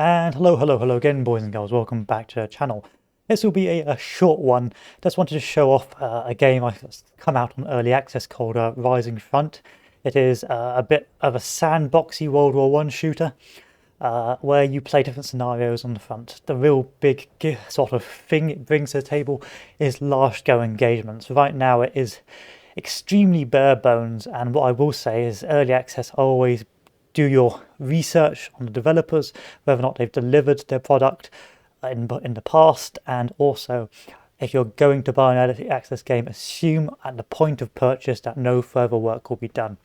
And hello again, boys and girls. Welcome back to the channel. This will be a short one. Just wanted to show off a game I've come out on early access called Rising Front. It is a bit of a sandboxy World War One shooter where you play different scenarios on the front. The real big sort of thing it brings to the table is large-scale engagements. Right now it is extremely bare bones, and what I will say is early access always do your research on the developers, whether or not they've delivered their product in the past, and also if you're going to buy an early access game, assume at the point of purchase that no further work will be done.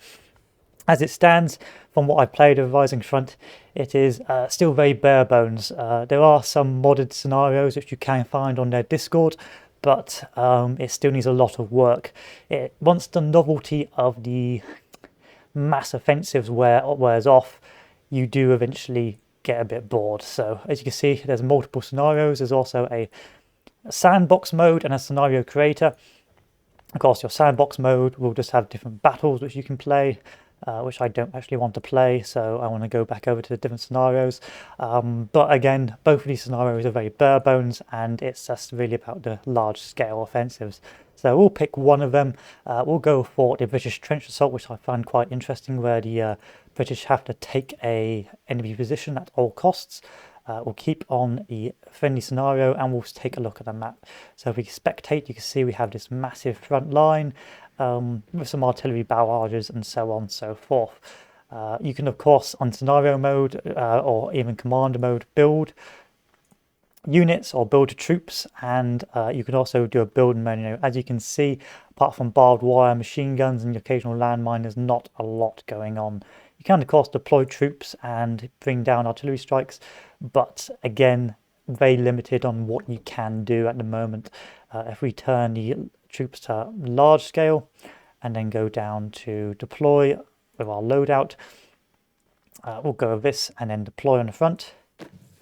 As it stands, from what I played of Rising Front, it is still very bare bones. There are some modded scenarios which you can find on their Discord, but it still needs a lot of work. Once the novelty of the mass offensives wears off, you do eventually get a bit bored. So as you can see, there's multiple scenarios. There's also a sandbox mode and a scenario creator. Of course, your sandbox mode will just have different battles which you can play, which I don't actually want to play, so I want to go back over to the different scenarios. But again, both of these scenarios are very bare bones, and it's just really about the large scale offensives. So we'll pick one of them. We'll go for the British trench assault, which I find quite interesting, where the British have to take a enemy position at all costs. We'll keep on the friendly scenario, and we'll take a look at the map. So if we spectate, you can see we have this massive front line with some artillery barrages and so on and so forth. You can, of course, on scenario mode or even commander mode, build units or build troops, and you can also do a build menu. As you can see, apart from barbed wire, machine guns and the occasional landmine, there's not a lot going on. You can, of course, deploy troops and bring down artillery strikes, but again, very limited on what you can do at the moment. If we turn the troops to large scale and then go down to deploy with our loadout, we'll go with this and then deploy on the front.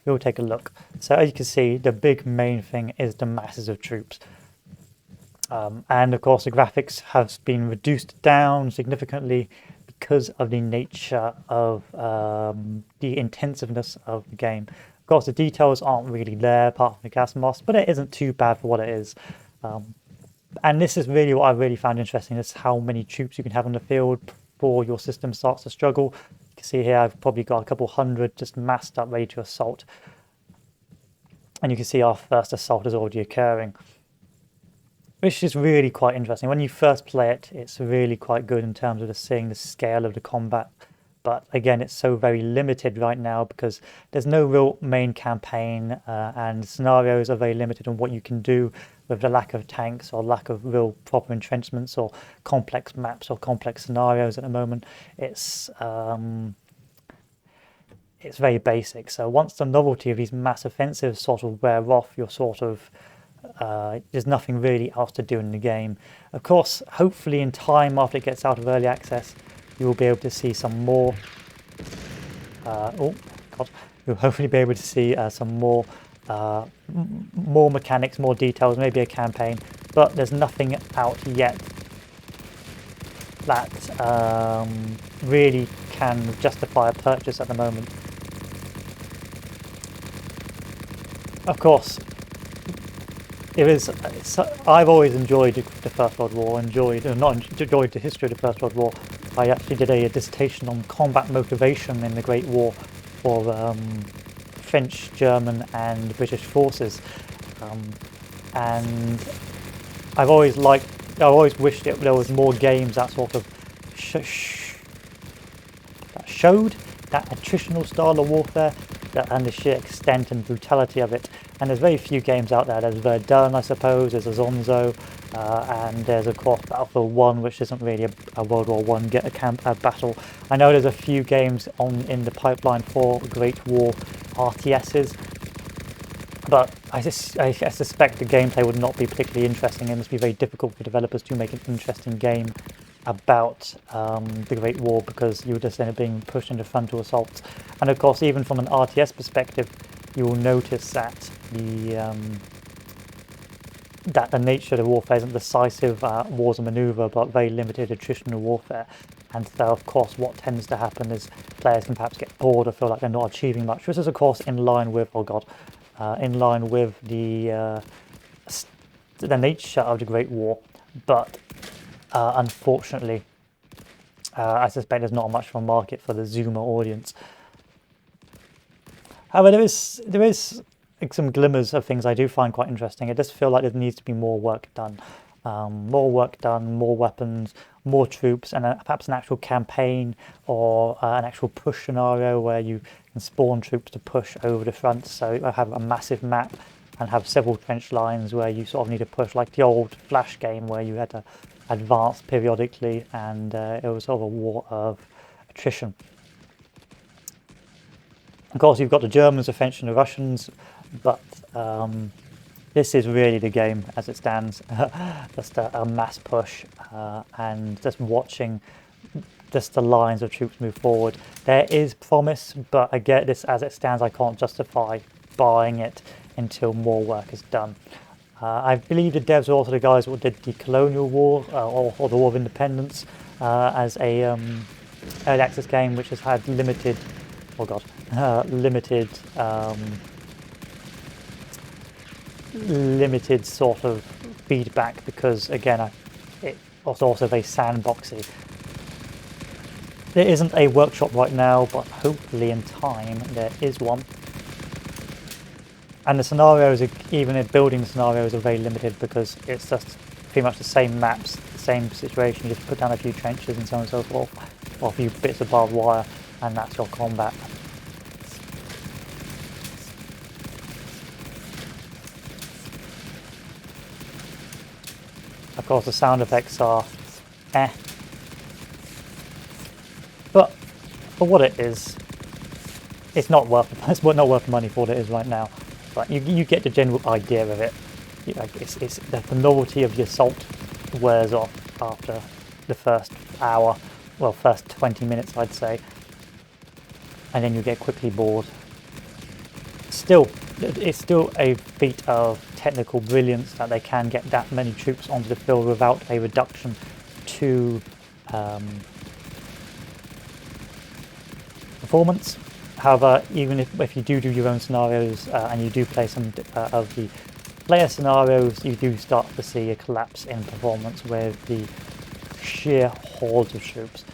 We'll take a look. So as you can see, the big main thing is the masses of troops. And of course, the graphics have been reduced down significantly because of the nature of the intensiveness of the game. Of course, the details aren't really there apart from the gas mask, but it isn't too bad for what it is. And this is really what I really found interesting, is how many troops you can have on the field before your system starts to struggle. You can see here I've probably got a couple hundred just massed up ready to assault. And you can see our first assault is already occurring, which is really quite interesting. When you first play it, it's really quite good in terms of seeing the scale of the combat. But again, it's so very limited right now because there's no real main campaign and scenarios are very limited on what you can do with the lack of tanks or lack of real proper entrenchments or complex maps or complex scenarios at the moment. It's very basic. So once the novelty of these mass offensives sort of wear off, you're sort of there's nothing really else to do in the game. Of course, hopefully in time, after it gets out of early access, you will be able to see some more you'll hopefully be able to see some more mechanics, more details, maybe a campaign, but there's nothing out yet that really can justify a purchase at the moment. Of course, I've always enjoyed the First World War, enjoyed the history of the First World War. I actually did a dissertation on combat motivation in the Great War for French, German and British forces. And I've always wished that there was more games that sort of that showed that attritional style of warfare and the sheer extent and brutality of it. And there's very few games out there. There's Verdun, I suppose, there's Azonzo, and there's of course Battlefield 1, which isn't really a World War One battle. I know there's a few games in the pipeline for Great War RTSs, but I suspect the gameplay would not be particularly interesting. It must be very difficult for developers to make an interesting game about the Great War, because you would just end up being pushed into frontal assaults. And of course, even from an RTS perspective, you will notice that the nature of the warfare isn't decisive wars and manoeuvre, but very limited attritional warfare. And so, of course, what tends to happen is players can perhaps get bored or feel like they're not achieving much. This is, of course, in line with, oh god, in line with the nature of the Great War. But unfortunately, I suspect there's not much of a market for the Zoomer audience. However, there is like, some glimmers of things I do find quite interesting. It does feel like there needs to be more work done. More work done, more weapons, more troops, and perhaps an actual campaign or an actual push scenario where you can spawn troops to push over the front. So I have a massive map and have several trench lines where you sort of need to push, like the old Flash game where you had to advance periodically, and it was sort of a war of attrition. Of course, you've got the Germans, the French, and the Russians, but this is really the game as it stands. Just a mass push and just watching just the lines of troops move forward. There is promise, but I get this as it stands. I can't justify buying it until more work is done. I believe the devs are also the guys who did the Colonial War or the War of Independence as a early access game, which has had limited, limited sort of feedback because, again, it was also very sandboxy. There isn't a workshop right now, but hopefully in time there is one. And the scenarios, even in building scenarios, are very limited because it's just pretty much the same maps, the same situation. You just put down a few trenches and so on and so forth, or a few bits of barbed wire, and that's your combat. Of course, the sound effects are but for what it is, it's not worth the money for what it is right now. But you get the general idea of it. It's the novelty of the assault wears off after the first hour, well, first 20 minutes, I'd say, and then you get quickly bored. Still, it's still a feat of technical brilliance that they can get that many troops onto the field without a reduction to performance. However, even if you do your own scenarios and you do play some of the player scenarios, you do start to see a collapse in performance with the sheer hordes of troops.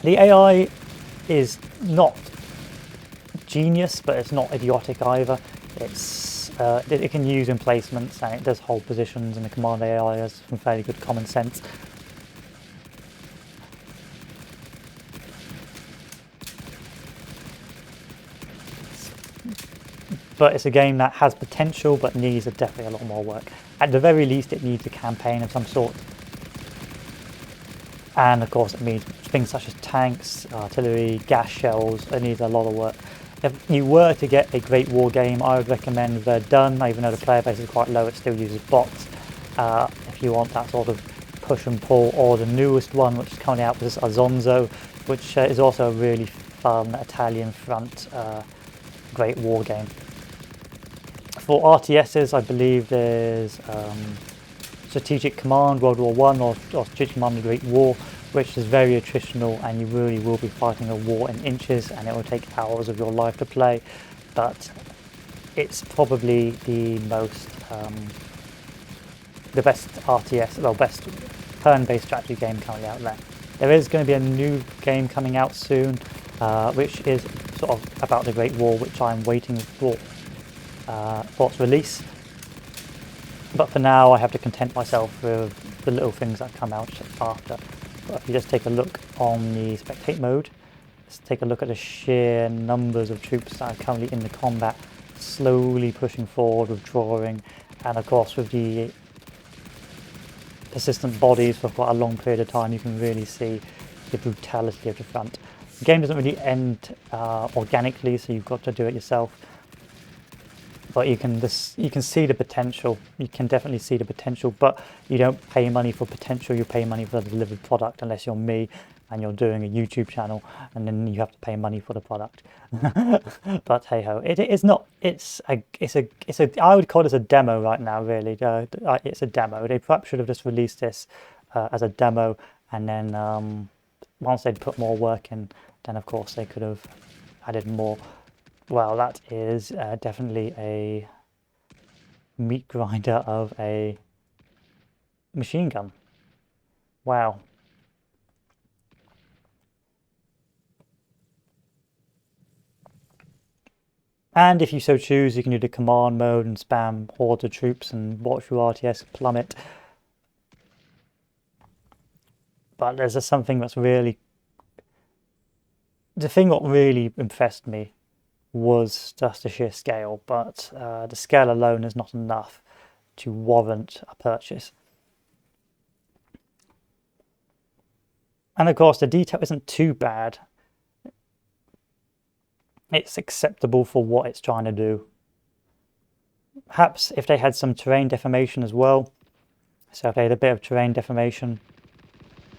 The AI is not genius, but it's not idiotic either. It can use emplacements and it does hold positions, and the command AI has some fairly good common sense. But it's a game that has potential, but needs definitely a lot more work. At the very least, it needs a campaign of some sort. And of course, it needs things such as tanks, artillery, gas shells. It needs a lot of work. If you were to get a Great War game, I would recommend Verdun. Even though the player base is quite low, it still uses bots. If you want that sort of push and pull, or the newest one, which is coming out, is Azonzo, which is also a really fun Italian front Great War game. For RTSs, I believe there's Strategic Command World War One or Strategic Command the Great War, which is very attritional, and you really will be fighting a war in inches, and it will take hours of your life to play. But it's probably the best RTS, well, best turn-based strategy game currently out there. There is going to be a new game coming out soon, which is sort of about the Great War, which I'm waiting for its release. But for now, I have to content myself with the little things that come out after. But if you just take a look on the spectate mode, let's take a look at the sheer numbers of troops that are currently in the combat, slowly pushing forward, withdrawing, and of course with the persistent bodies for quite a long period of time, you can really see the brutality of the front. The game doesn't really end organically, so you've got to do it yourself. But you can see the potential. You can definitely see the potential, but you don't pay money for potential. You pay money for the delivered product, unless you're me and you're doing a YouTube channel, and then you have to pay money for the product. But hey ho, it is not. It's a. I would call this a demo right now. Really, it's a demo. They perhaps should have just released this as a demo, and then once they'd put more work in, then of course they could have added more. Well, that is definitely a meat grinder of a machine gun. Wow. And if you so choose, you can do the command mode and spam hordes of troops and watch your RTS plummet. But there's just something that's really... The thing that really impressed me was just the sheer scale, but the scale alone is not enough to warrant a purchase. And of course, the detail isn't too bad. It's acceptable for what it's trying to do. Perhaps if they had some terrain deformation as well. So if they had a bit of terrain deformation.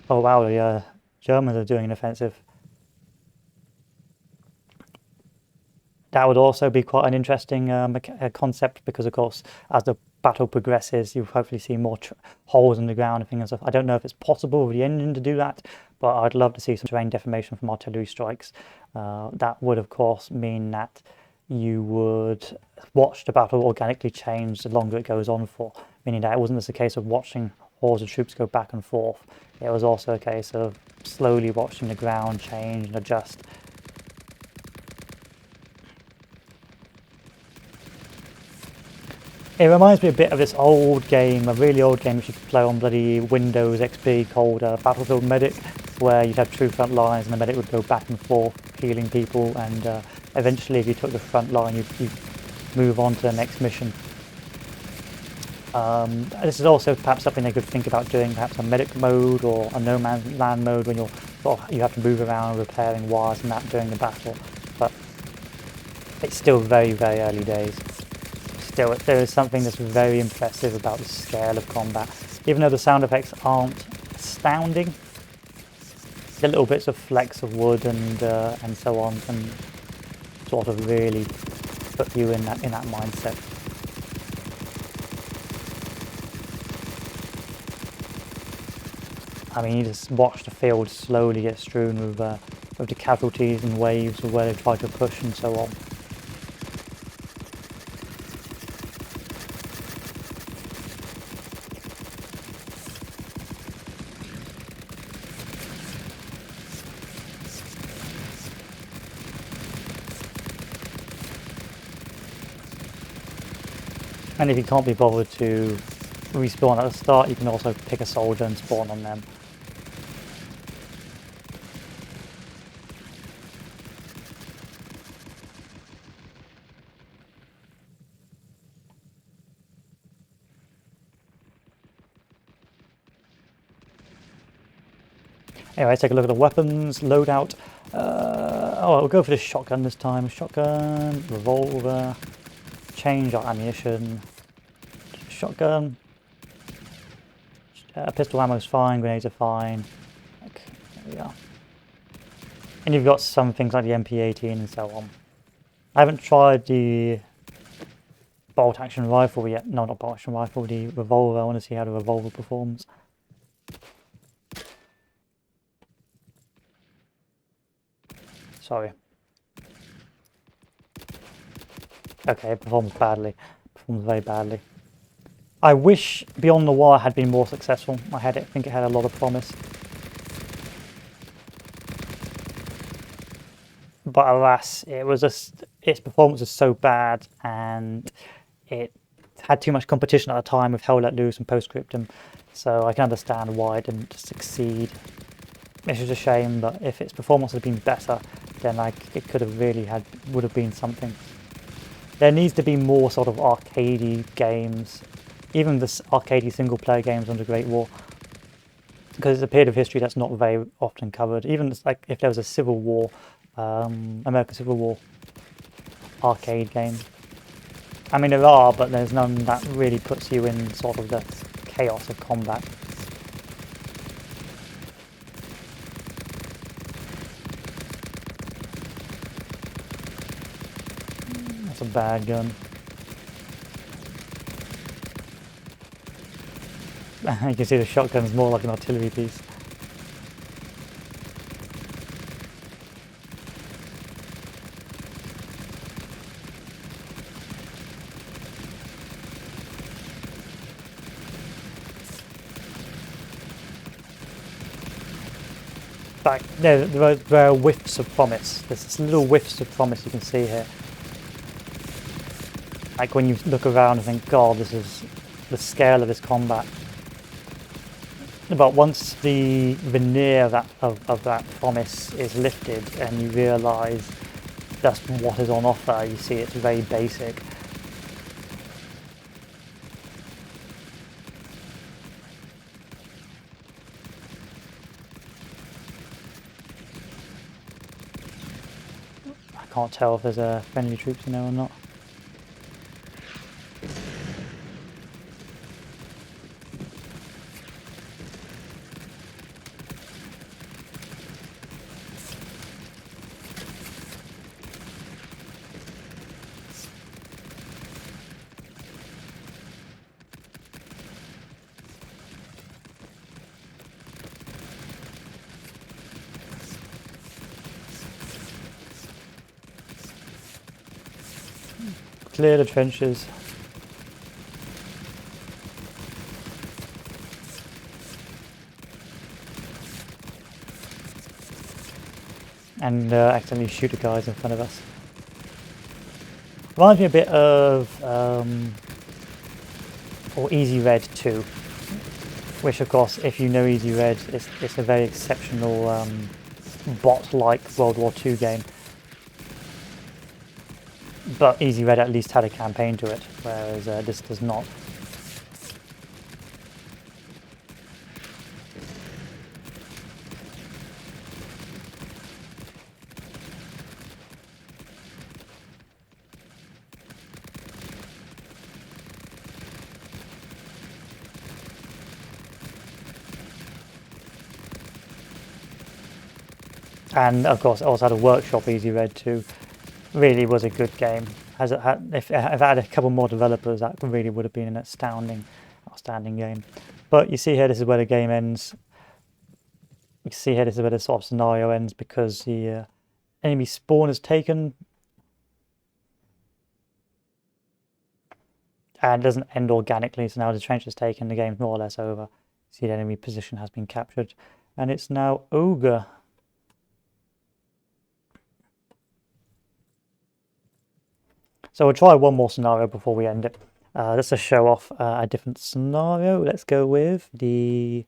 Oh wow, the Germans are doing an offensive. That would also be quite an interesting concept, because of course as the battle progresses you'll hopefully see more holes in the ground and things and stuff. I don't know if it's possible with the engine to do that, but I'd love to see some terrain deformation from artillery strikes. That would of course mean that you would watch the battle organically change the longer it goes on for, meaning that it wasn't just a case of watching hordes of troops go back and forth. It was also a case of slowly watching the ground change and adjust. It reminds me a bit of this old game, a really old game which you could play on bloody Windows XP called Battlefield Medic, where you'd have true front lines and the medic would go back and forth healing people, and eventually if you took the front line you'd move on to the next mission. This is also perhaps something they could think about doing, perhaps a medic mode or a no man's land mode when you have to move around repairing wires and that during the battle, but it's still very, very early days. Still, there is something that's very impressive about the scale of combat. Even though the sound effects aren't astounding, the little bits of flecks of wood and so on can sort of really put you in that mindset. I mean, you just watch the field slowly get strewn with the casualties and waves of where they try to push and so on. And if you can't be bothered to respawn at the start, you can also pick a soldier and spawn on them. Anyway, take a look at the weapons, loadout. I'll go for the shotgun this time. Shotgun, revolver, change our ammunition. Shotgun. Pistol ammo's fine, grenades are fine. Okay, there we are. And you've got some things like the MP18 and so on. I haven't tried the bolt action rifle yet. No, not bolt action rifle, the revolver. I want to see how the revolver performs. Sorry. Okay, it performs badly. Performs very badly. I wish Beyond the Wire had been more successful. I think it had a lot of promise. But alas, its performance was so bad, and it had too much competition at the time with Hell Let Loose and Postscriptum, so I can understand why it didn't succeed. Which is a shame, but if its performance had been better, then it could have would have been something. There needs to be more sort of arcadey games, even the arcadey single-player games under Great War, because it's a period of history that's not very often covered. Even like if there was a Civil War, American Civil War arcade game. I mean, there are, but there's none that really puts you in sort of the chaos of combat. That's a bad gun. You can see the shotgun's more like an artillery piece. Back there are whiffs of promise. There's this little whiffs of promise you can see here. Like when you look around and think, God, this is the scale of this combat. But once the veneer of that promise is lifted and you realise that's what is on offer, you see it's very basic. I can't tell if there's friendly troops in there or not. Clear the trenches. And accidentally shoot the guys in front of us. Reminds me a bit of or Easy Red 2, which of course, if you know Easy Red, it's a very exceptional bot-like World War II game. But Easy Red at least had a campaign to it, whereas this does not. And of course, it also had a workshop. Easy Red 2 really was a good game. If it had a couple more developers, that really would have been an outstanding game. But you see here, this is where the game ends. You see here, this is where the sort of scenario ends, because the enemy spawn is taken. And it doesn't end organically, so now the trench is taken, the game's more or less over. See, the enemy position has been captured. And it's now Ogre. So we'll try one more scenario before we end it. Let's just show off a different scenario. Let's go with the...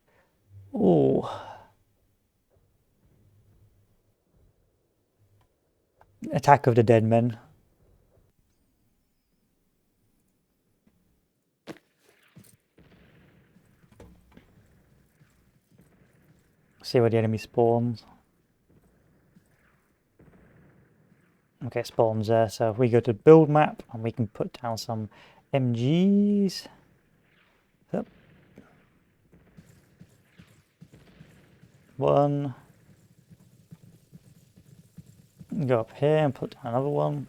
Ooh. Attack of the Dead Men. See where the enemy spawns. Okay, it spawns there. So if we go to build map and we can put down some MGs. Yep. One. Go up here and put down another one.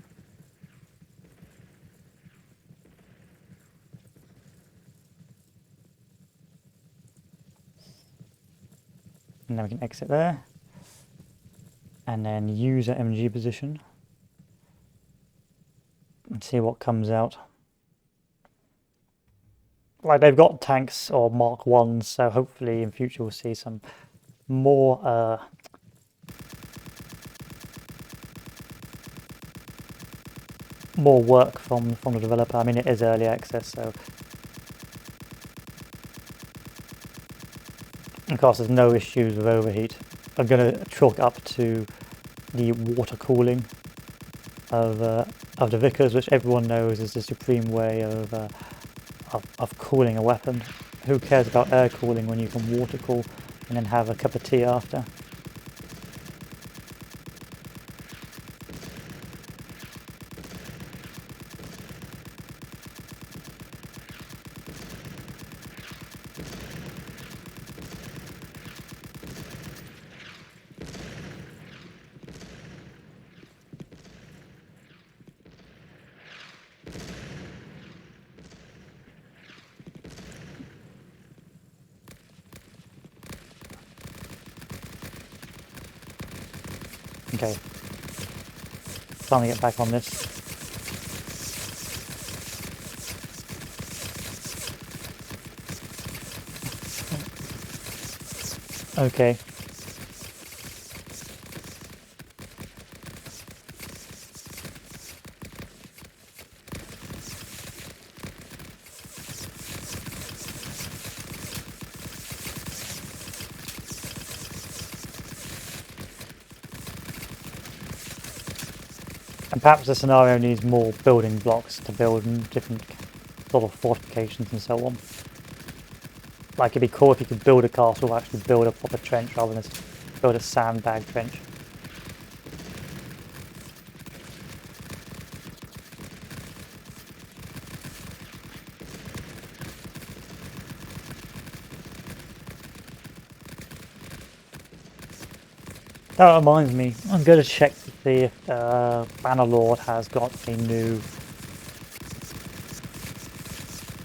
And then we can exit there. And then use an MG position. And see what comes out. Like, they've got tanks or Mark 1s, so hopefully in future we'll see some more more work from the developer. I mean, it is early access, so of course there's no issues with overheat. I'm going to chalk up to the water cooling of the Vickers, which everyone knows is the supreme way of cooling a weapon. Who cares about air cooling when you can water cool and then have a cup of tea after? Okay, time to get back on this. Okay, perhaps the scenario needs more building blocks to build different sort of fortifications and so on. Like, it'd be cool if you could build a castle or actually build a proper trench rather than build a sandbag trench. That reminds me, I'm going to check to see if Bannerlord has got a new,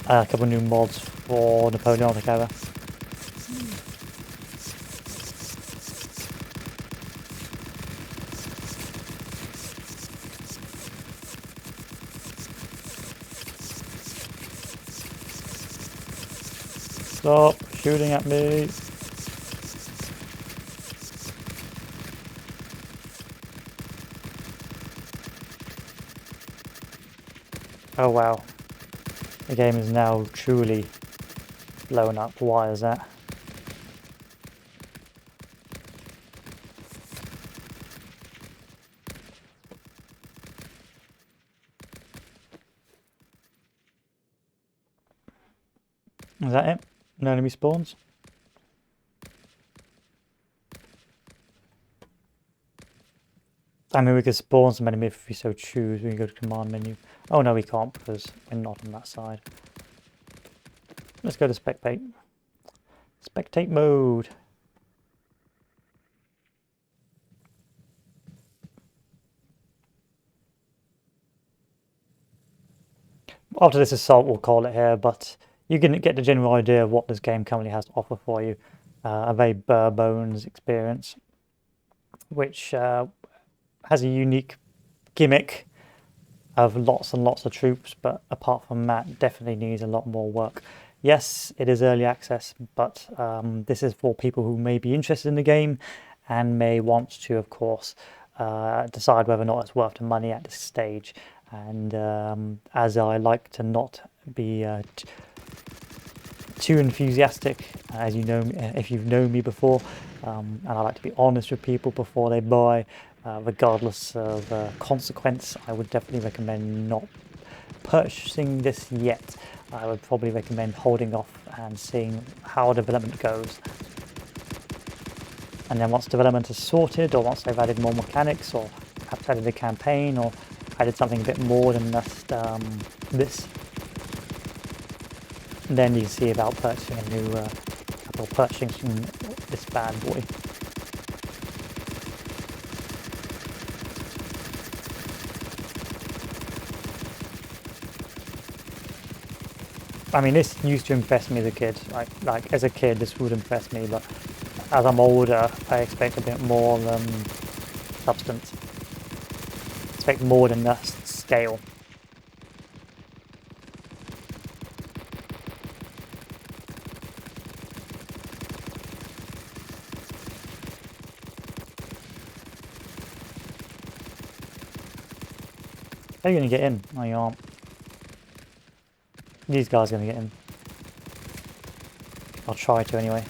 a couple of new mods for Napoleonic era. Stop shooting at me. Oh wow, the game is now truly blown up. Why is that? Is that it? No enemy spawns? I mean, we could spawn some enemy if we so choose. We can go to command menu. Oh no, we can't because we're not on that side. Let's go to spectate. Spectate mode. After this assault, we'll call it here, but you can get the general idea of what this game currently has to offer for you. A very bare bones experience, which has a unique gimmick of lots and lots of troops, but apart from that, definitely needs a lot more work. Yes, it is early access, but this is for people who may be interested in the game and may want to, of course, decide whether or not it's worth the money at this stage. And as I like to not be too enthusiastic, as you know, if you've known me before, and I like to be honest with people before they buy, regardless of consequence, I would definitely recommend not purchasing this yet. I would probably recommend holding off and seeing how development goes. And then once development is sorted, or once they've added more mechanics, or perhaps added a campaign, or added something a bit more than just this, then you can see about purchasing a new, or purchasing this bad boy. I mean, this used to impress me as a kid. Like as a kid, this would impress me, but as I'm older, I expect a bit more substance. Expect more than just scale. How are you going to get in? No, you aren't. These guys are going to get in. I'll try to anyway.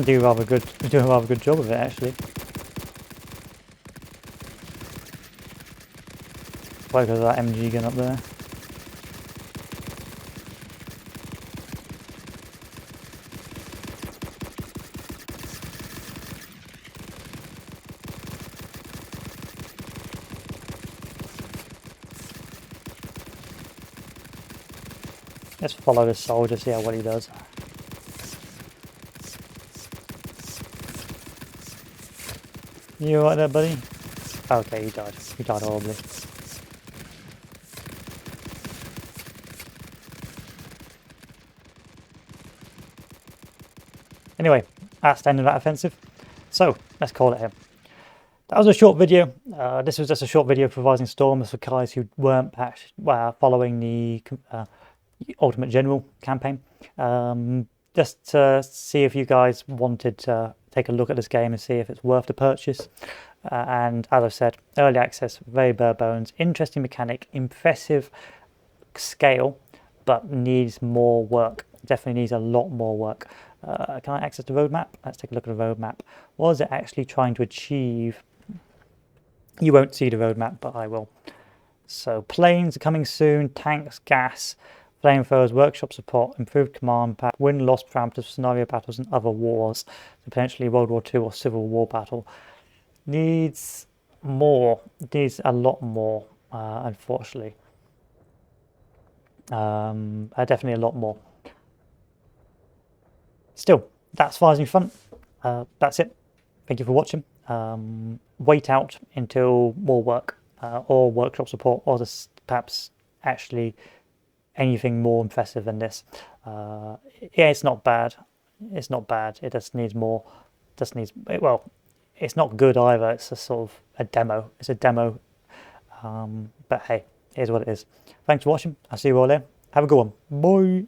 Do a rather good job of it, actually. Probably because of that MG gun up there. Let's follow this soldier, see how well he does. You alright there, buddy? Okay, he died. He died horribly. Anyway, that's the end of that offensive. So, let's call it here. That was a short video. This was just a short video for Rising Storm. This for guys who weren't following the Ultimate General campaign. Just to see if you guys wanted to take a look at this game and see if it's worth the purchase. And as I said, early access, very bare bones, interesting mechanic, impressive scale, but needs more work. Definitely needs a lot more work. Can I access the roadmap? Let's take a look at the roadmap. What is it actually trying to achieve? You won't see the roadmap, but I will. So planes are coming soon, tanks, gas, flamethrowers, workshop support, improved command pack, win-loss parameters, scenario battles and other wars, potentially World War II or Civil War battle. Needs more, needs a lot more, unfortunately. Definitely a lot more. Still, that's Rising Front. That's it. Thank you for watching. Wait out until more work or workshop support, or just perhaps actually anything more impressive than this. Yeah, it's not bad. It's not bad. It just needs more. Just needs, well, it's not good either. It's a sort of a demo. It's a demo. But hey, here's what it is. Thanks for watching. I'll see you all there. Have a good one. Bye.